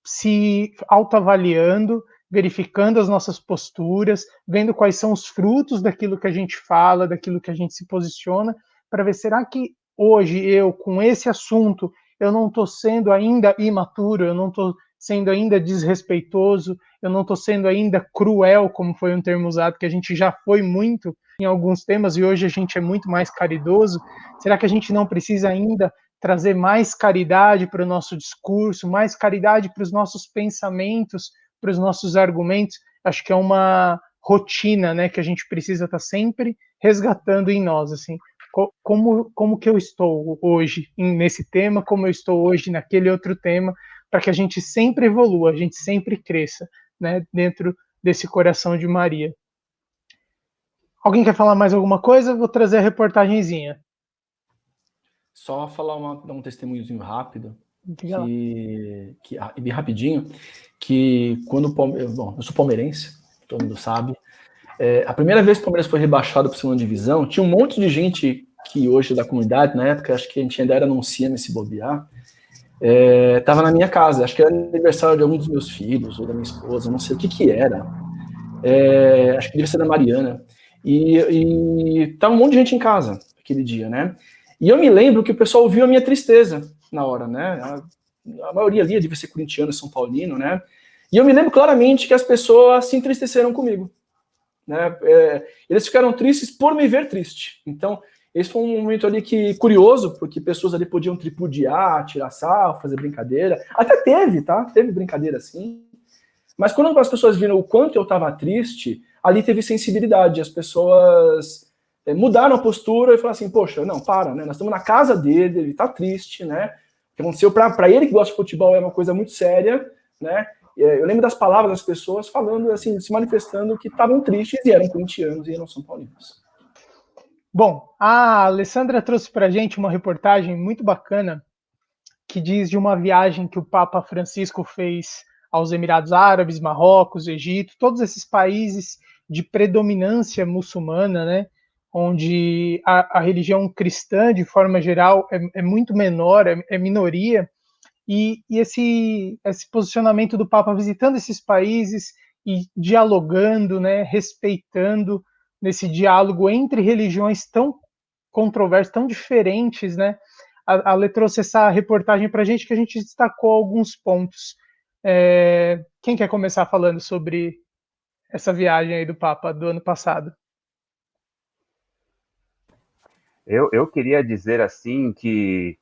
se autoavaliando, verificando as nossas posturas, vendo quais são os frutos daquilo que a gente fala, daquilo que a gente se posiciona, para ver, será que hoje eu, com esse assunto, eu não estou sendo ainda imaturo, eu não estou sendo ainda desrespeitoso, eu não estou sendo ainda cruel, como foi um termo usado, que a gente já foi muito em alguns temas e hoje a gente é muito mais caridoso. Será que a gente não precisa ainda trazer mais caridade para o nosso discurso, mais caridade para os nossos pensamentos, para os nossos argumentos? Acho que é uma rotina, né, que a gente precisa estar sempre resgatando em nós, assim, como que eu estou hoje nesse tema, como eu estou hoje naquele outro tema, para que a gente sempre evolua, a gente sempre cresça, né, dentro desse coração de Maria. Alguém quer falar mais alguma coisa? Vou trazer a reportagenzinha. Só dar um testemunhozinho rápido, Diga lá. bem rapidinho, que quando eu sou palmeirense, todo mundo sabe, a primeira vez que o Palmeiras foi rebaixado para a segunda divisão, tinha um monte de gente que hoje é da comunidade, na época, acho que a gente ainda era anunciando se bobear, tava na minha casa, acho que era aniversário de algum dos meus filhos, ou da minha esposa, não sei o que era, acho que devia ser da Mariana, e tava um monte de gente em casa, aquele dia, né, e eu me lembro que o pessoal ouviu a minha tristeza na hora, né, a maioria ali devia ser corintiano, São Paulino, né, e eu me lembro claramente que as pessoas se entristeceram comigo, né, eles ficaram tristes por me ver triste, então esse foi um momento ali curioso, porque pessoas ali podiam tripudiar, tirar sarro, fazer brincadeira. Até teve, tá? Teve brincadeira assim. Mas quando as pessoas viram o quanto eu estava triste, ali teve sensibilidade. As pessoas mudaram a postura e falaram assim, poxa, não, para, né? Nós estamos na casa dele, ele está triste, né? O que aconteceu para ele que gosta de futebol é uma coisa muito séria, né? Eu lembro das palavras das pessoas falando, assim, se manifestando que estavam tristes e eram corintianos e eram são paulinos. Bom, a Alessandra trouxe para a gente uma reportagem muito bacana que diz de uma viagem que o Papa Francisco fez aos Emirados Árabes, Marrocos, Egito, todos esses países de predominância muçulmana, né, onde a religião cristã, de forma geral, é muito menor, é minoria, e esse posicionamento do Papa visitando esses países e dialogando, né, respeitando nesse diálogo entre religiões tão controversas, tão diferentes, né? A Lê trouxe essa reportagem para a gente que a gente destacou alguns pontos. Quem quer começar falando sobre essa viagem aí do Papa do ano passado? Eu queria dizer assim que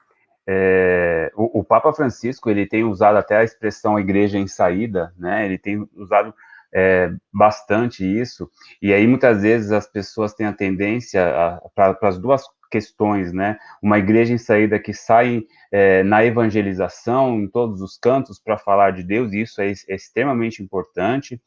o Papa Francisco ele tem usado até a expressão igreja em saída, né? Ele tem usado bastante isso, e aí muitas vezes as pessoas têm a tendência para as duas questões, né? Uma igreja em saída que sai na evangelização em todos os cantos para falar de Deus, e isso é extremamente importante.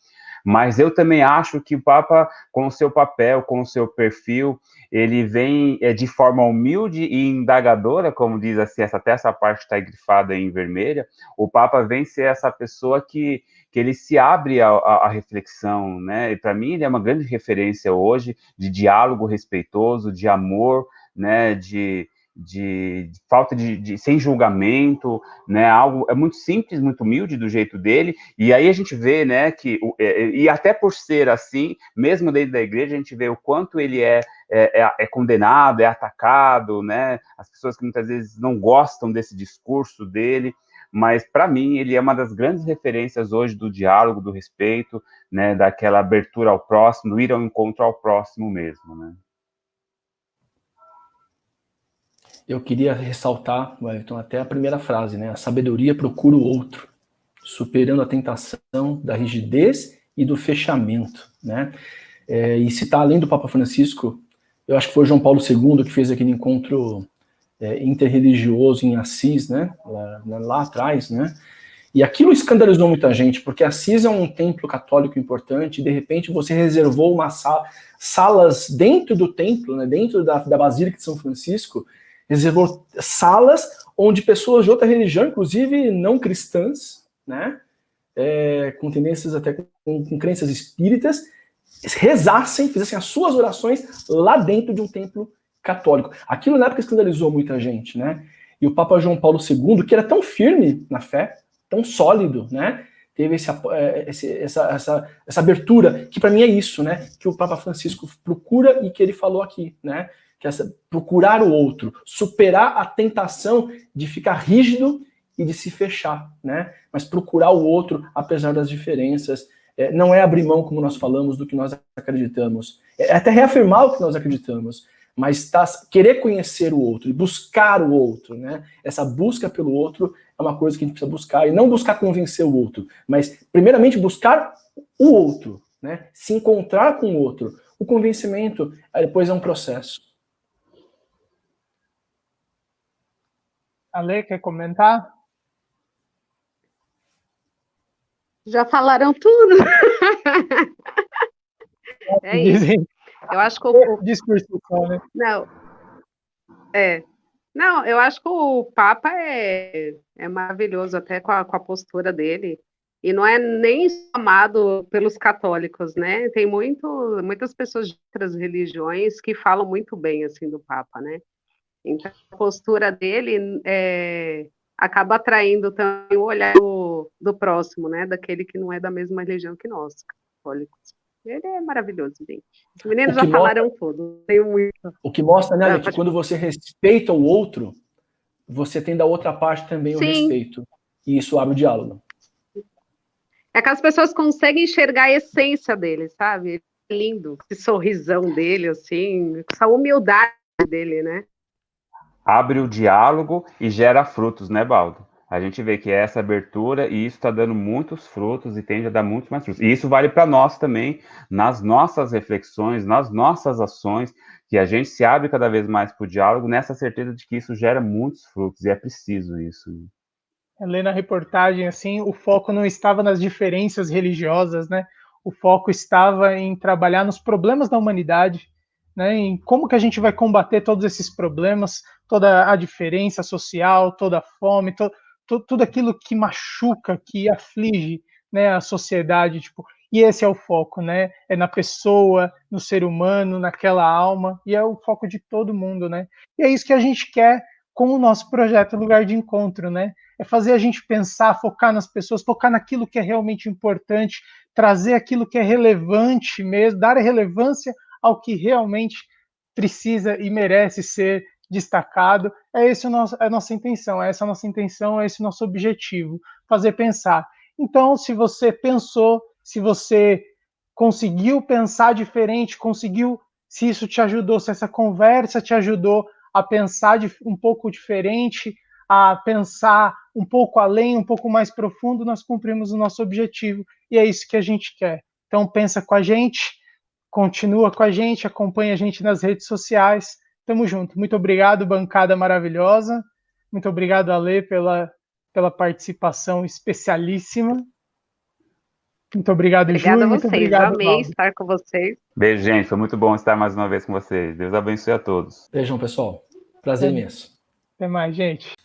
Mas eu também acho que o Papa, com o seu papel, com o seu perfil, ele vem de forma humilde e indagadora, como diz assim, até essa parte está grifada em vermelha, o Papa vem ser essa pessoa que ele se abre à reflexão, né? E para mim ele é uma grande referência hoje de diálogo respeitoso, de amor, né? De falta de sem julgamento, né? Algo é muito simples, muito humilde do jeito dele. E aí a gente vê, né? Que e até por ser assim, mesmo dentro da igreja, a gente vê o quanto ele é condenado, é atacado, né? As pessoas que muitas vezes não gostam desse discurso dele, mas para mim ele é uma das grandes referências hoje do diálogo, do respeito, né? Daquela abertura ao próximo, do ir ao encontro ao próximo mesmo, né? Eu queria ressaltar, Wellington, até a primeira frase, né? A sabedoria procura o outro, superando a tentação da rigidez e do fechamento, né? E citar além do Papa Francisco, eu acho que foi João Paulo II que fez aquele encontro interreligioso em Assis, né? Lá atrás, né? E aquilo escandalizou muita gente, porque Assis é um templo católico importante, e de repente você reservou salas dentro do templo, né? Dentro da Basílica de São Francisco, reservou salas onde pessoas de outra religião, inclusive não cristãs, né, com tendências até com crenças espíritas, rezassem, fizessem as suas orações lá dentro de um templo católico. Aquilo na época escandalizou muita gente, né? E o Papa João Paulo II, que era tão firme na fé, tão sólido, né? Teve essa abertura, que para mim é isso, né? Que o Papa Francisco procura e que ele falou aqui, né? Que é procurar o outro, superar a tentação de ficar rígido e de se fechar, né? Mas procurar o outro, apesar das diferenças, não é abrir mão, como nós falamos, do que nós acreditamos, é até reafirmar o que nós acreditamos, mas querer conhecer o outro e buscar o outro, né? Essa busca pelo outro é uma coisa que a gente precisa buscar, e não buscar convencer o outro, mas primeiramente buscar o outro, né? Se encontrar com o outro. O convencimento depois é um processo. Ale, quer comentar? Já falaram tudo. É isso. Eu acho que discurso, né? Não. Não, eu acho que o Papa é maravilhoso, até com a postura dele. E não é nem amado pelos católicos, né? Tem muitas pessoas de outras religiões que falam muito bem assim do Papa, né? Então, a postura dele acaba atraindo também o olhar do próximo, né? Daquele que não é da mesma religião que nós, católicos. Ele é maravilhoso, gente. Os meninos já falaram tudo. Tenho muito. O que mostra, né, é que quando você respeita o outro, você tem da outra parte também o respeito. E isso abre o diálogo. É que as pessoas conseguem enxergar a essência dele, sabe? É lindo, esse sorrisão dele, assim, essa humildade dele, né? Abre o diálogo e gera frutos, né, Baldo? A gente vê que é essa abertura e isso está dando muitos frutos e tende a dar muitos mais frutos. E isso vale para nós também, nas nossas reflexões, nas nossas ações, que a gente se abre cada vez mais para o diálogo, nessa certeza de que isso gera muitos frutos, e é preciso isso. Lendo a reportagem, assim, o foco não estava nas diferenças religiosas, né? O foco estava em trabalhar nos problemas da humanidade, né? Em como que a gente vai combater todos esses problemas, toda a diferença social, toda a fome, tudo aquilo que machuca, que aflige, né, a sociedade, tipo, e esse é o foco, né? É na pessoa, no ser humano, naquela alma, e é o foco de todo mundo, né? E é isso que a gente quer com o nosso projeto Lugar de Encontro, né? É fazer a gente pensar, focar nas pessoas, focar naquilo que é realmente importante, trazer aquilo que é relevante mesmo, dar relevância ao que realmente precisa e merece ser destacado. É essa a nossa intenção, é essa a nossa intenção, é esse o nosso objetivo, fazer pensar. Então, se você pensou, se você conseguiu pensar diferente, se isso te ajudou, se essa conversa te ajudou a pensar um pouco diferente, a pensar um pouco além, um pouco mais profundo, nós cumprimos o nosso objetivo e é isso que a gente quer. Então pensa com a gente, continua com a gente, acompanha a gente nas redes sociais. Tamo junto. Muito obrigado, bancada maravilhosa. Muito obrigado, Ale, pela participação especialíssima. Muito obrigado, Obrigada Ju, e a muito vocês. obrigado, Amei Valdo. estar com vocês. Beijo, gente. Foi muito bom estar mais uma vez com vocês. Deus abençoe a todos. Beijão, pessoal. Prazer imenso. Até mais, gente.